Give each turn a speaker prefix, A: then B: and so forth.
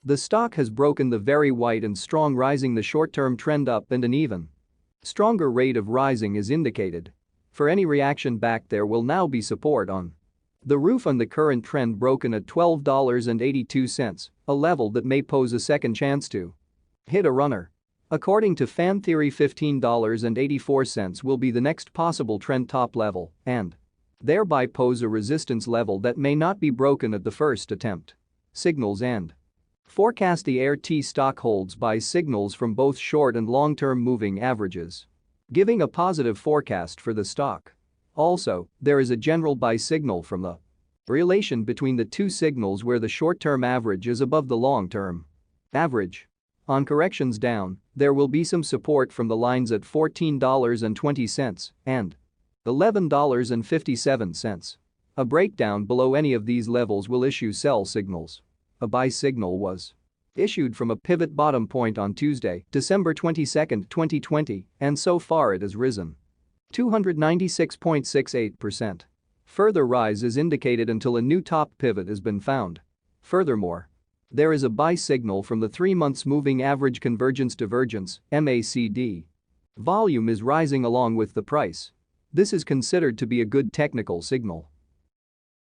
A: The stock has broken the very wide and strong rising the short-term trend up and an even stronger rate of rising is indicated. For any reaction back there will now be support on the roof on the current trend broken at $12.82, a level that may pose a second chance to hit a runner. According to fan theory, $15.84 will be the next possible trend top level and thereby pose a resistance level that may not be broken at the first attempt. Signals and forecast. The AIRT stock holds buy signals from both short and long-term moving averages, giving a positive forecast for the stock. Also, there is a general buy signal from the relation between the two signals where the short-term average is above the long-term average. On corrections down, there will be some support from the lines at $14.20 and $11.57. A breakdown below any of these levels will issue sell signals. A buy signal was issued from a pivot bottom point on Tuesday, December 22, 2020, and so far it has risen 296.68%. Further rise is indicated until a new top pivot has been found. Furthermore, there is a buy signal from the 3 months moving average convergence divergence (MACD). Volume is rising along with the price. This is considered to be a good technical signal.